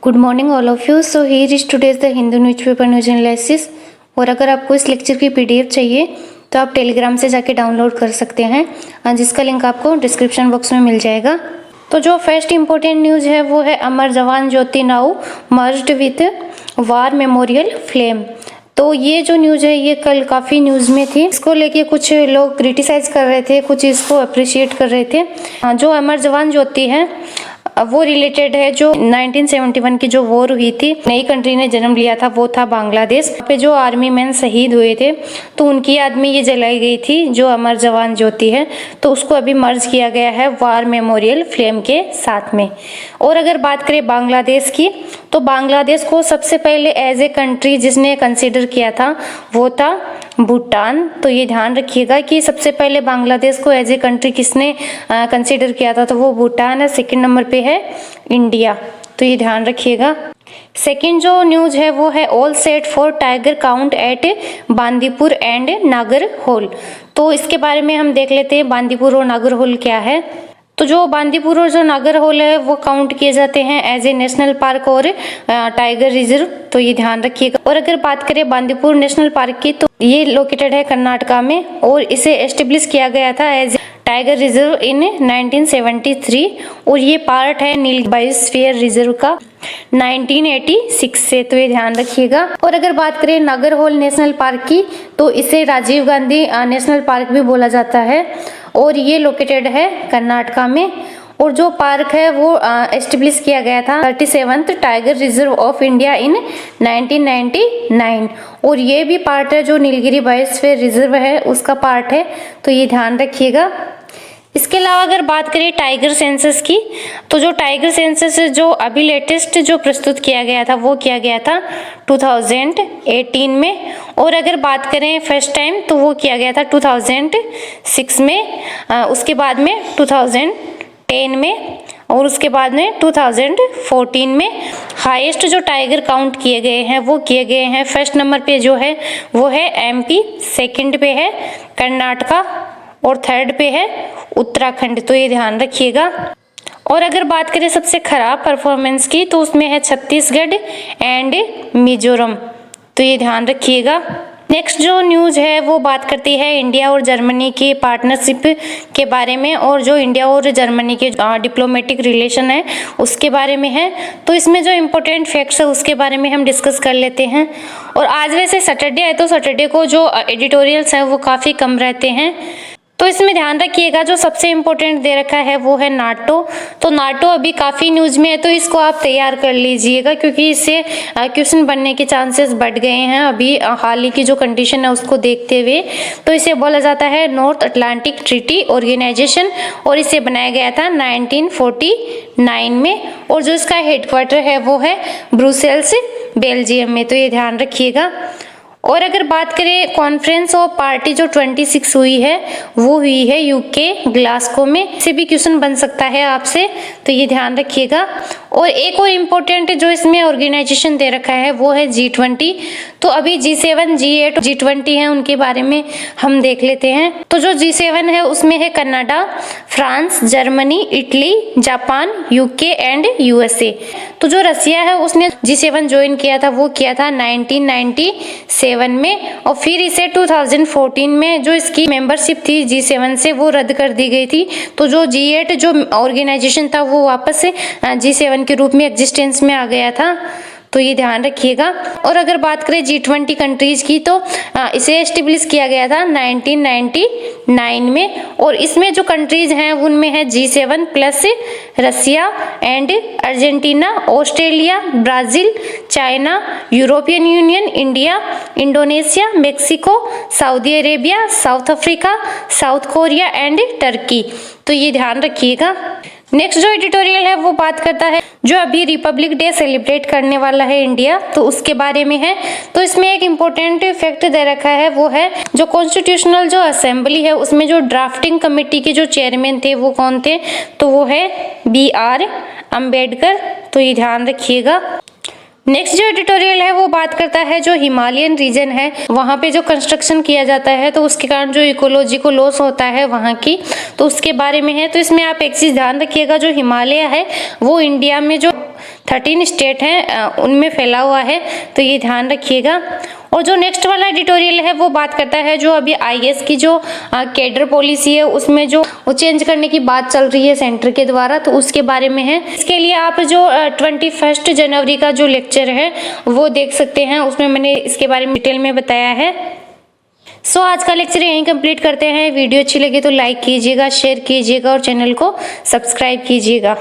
Good morning all of you. So here is today's the Hindu newspaper news analysis. और अगर आपको इस lecture की पीडीएफ चाहिए तो आप टेलीग्राम से जाके डाउनलोड कर सकते हैं, जिसका लिंक आपको डिस्क्रिप्शन बॉक्स में मिल जाएगा। तो जो फर्स्ट इम्पोर्टेंट न्यूज़ है वो है Amar Jawan Jyoti now merged with war memorial flame. तो ये जो न्यूज़ है ये कल काफ़ी न्यूज़ में थी। इसको लेके कुछ लोग क्रिटिसाइज कर रहे थे, कुछ इसको अप्रिशिएट कर रहे थे। जो अमर जवान ज्योति है वो रिलेटेड है जो 1971 की जो वॉर हुई थी, नई कंट्री ने जन्म लिया था, वो था बांग्लादेश। पे जो आर्मी मैन शहीद हुए थे तो उनकी याद में ये जलाई गई थी जो अमर जवान ज्योति है। तो उसको अभी मर्ज किया गया है वार मेमोरियल फ्लेम के साथ में। और अगर बात करें बांग्लादेश की, तो बांग्लादेश को सबसे पहले एज ए कंट्री जिसने कंसिडर किया था वो था भूटान। तो ये ध्यान रखिएगा कि सबसे पहले बांग्लादेश को एज ए कंट्री किसने कंसिडर किया था, तो वो भूटान है। सेकंड नंबर पे है इंडिया, तो ये ध्यान रखिएगा। सेकंड जो न्यूज है वो है all set for tiger count at Bandipur and Nagarhole. तो इसके बारे में हम देख लेते हैं बांदीपुर और नागरहोल क्या है। तो जो बांदीपुर और जो नागरहोल है वो काउंट किए जाते हैं एज ए नेशनल पार्क और टाइगर रिजर्व, तो ये ध्यान रखिएगा। और अगर बात करें बांदीपुर नेशनल पार्क की, तो ये लोकेटेड है कर्नाटका में और इसे एस्टेब्लिश किया गया था एज टाइगर रिजर्व इन 1973 और ये पार्ट है नील बायोस्फीयर रिजर्व का 1986 से, तो ये ध्यान रखिएगा। और अगर बात करें नागरहोल नेशनल पार्क की, तो इसे राजीव गांधी नेशनल पार्क भी बोला जाता है और ये लोकेटेड है कर्नाटका में। और जो पार्क है वो एस्टेब्लिश किया गया था 37th tiger reserve of India in 1999 और ये भी पार्ट है जो नीलगिरी बायोस्फीयर रिजर्व है उसका पार्ट है, तो ये ध्यान रखिएगा। इसके अलावा अगर बात करें टाइगर सेंसस की, तो जो टाइगर सेंसस जो अभी लेटेस्ट जो प्रस्तुत किया गया था वो किया गया था 2018 में। और अगर बात करें फर्स्ट टाइम तो वो किया गया था 2006 में, उसके बाद में 2010 में और उसके बाद में 2014 में। हाईएस्ट जो टाइगर काउंट किए गए हैं वो किए गए हैं फर्स्ट नंबर पे जो है वो है एमपी, सेकंड पे है कर्नाटका और थर्ड पे है उत्तराखंड, तो ये ध्यान रखिएगा। और अगर बात करें सबसे खराब परफॉर्मेंस की, तो उसमें है छत्तीसगढ़ एंड मिजोरम, तो ये ध्यान रखिएगा। नेक्स्ट जो न्यूज़ है वो बात करती है इंडिया और जर्मनी की पार्टनरशिप के बारे में और जो इंडिया और जर्मनी के डिप्लोमेटिक रिलेशन है उसके बारे में है। तो इसमें जो इम्पोर्टेंट फैक्ट्स है उसके बारे में हम डिस्कस कर लेते हैं। और आज वैसे सैटरडे है तो सैटरडे को जो एडिटोरियल्स हैं वो काफ़ी कम रहते हैं, तो इसमें ध्यान रखिएगा। जो सबसे इम्पोर्टेंट दे रखा है वो है नाटो। तो नाटो अभी काफ़ी न्यूज़ में है, तो इसको आप तैयार कर लीजिएगा क्योंकि इससे क्वेश्चन बनने के चांसेस बढ़ गए हैं अभी हाल ही की जो कंडीशन है उसको देखते हुए। तो इसे बोला जाता है नॉर्थ अटलांटिक ट्रीटी ऑर्गेनाइजेशन और इसे बनाया गया था 1949 में और जो इसका हेडक्वार्टर है वो है ब्रुसेल्स, बेल्जियम में, तो ये ध्यान रखिएगा। और अगर बात करें कॉन्फ्रेंस ऑफ पार्टी जो 26 हुई है वो हुई है यूके ग्लासगो में, से भी क्वेश्चन बन सकता है आपसे, तो ये ध्यान रखिएगा। और एक और इम्पोर्टेंट जो इसमें ऑर्गेनाइजेशन दे रखा है वो है G20। तो अभी G7, G8, G20 है उनके बारे में हम देख लेते हैं। तो जो G7 है उसमें है Canada, France, Germany, Italy, Japan, UK and USA. तो जो रसिया है उसने G7 ज्वाइन किया था वो किया था 1997 में और फिर इसे 2014 में जो इसकी मेंबरशिप थी G7 से वो रद्द कर दी गई थी। तो जो G8 जो ऑर्गेनाइजेशन था वो वापस G7 के रूप में एग्जिस्टेंस में आ गया था, तो ये ध्यान रखिएगा। और अगर बात करें G20 कंट्रीज की, तो इसे एस्टेब्लिश किया गया था 1999 में और इसमें जो कंट्रीज हैं उनमें है G7 plus Russia and Argentina, Australia, Brazil, China, European Union, India, Indonesia, Mexico, Saudi Arabia, South Africa, South Korea and Turkey, तो ये ध्यान रखिएगा। नेक्स्ट जो एडिटोरियल है वो बात करता है जो अभी रिपब्लिक डे सेलिब्रेट करने वाला है इंडिया, तो उसके बारे में है। तो इसमें एक इम्पोर्टेंट फैक्ट दे रखा है वो है जो कॉन्स्टिट्यूशनल जो असेंबली है उसमें जो ड्राफ्टिंग कमेटी के जो चेयरमैन थे वो कौन थे, तो वो है BR अम्बेडकर, तो ये ध्यान रखिएगा। नेक्स्ट जो एडिटोरियल है वो बात करता है जो हिमालयन रीजन है वहाँ पे जो कंस्ट्रक्शन किया जाता है तो उसके कारण जो इकोलॉजी को लॉस होता है वहाँ की, तो उसके बारे में है। तो इसमें आप एक चीज ध्यान रखिएगा, जो हिमालय है वो इंडिया में जो 13 स्टेट हैं उनमें फैला हुआ है, तो ये ध्यान रखिएगा। और जो नेक्स्ट वाला एडिटोरियल है वो बात करता है जो अभी आईएएस की जो कैडर पॉलिसी है उसमें जो वो चेंज करने की बात चल रही है सेंटर के द्वारा, तो उसके बारे में है। इसके लिए आप जो 21 जनवरी का जो लेक्चर है वो देख सकते हैं, उसमें मैंने इसके बारे में डिटेल में बताया है। सो आज का लेक्चर यहीं कंप्लीट करते हैं। वीडियो अच्छी लगी तो लाइक कीजिएगा, शेयर कीजिएगा और चैनल को सब्सक्राइब कीजिएगा।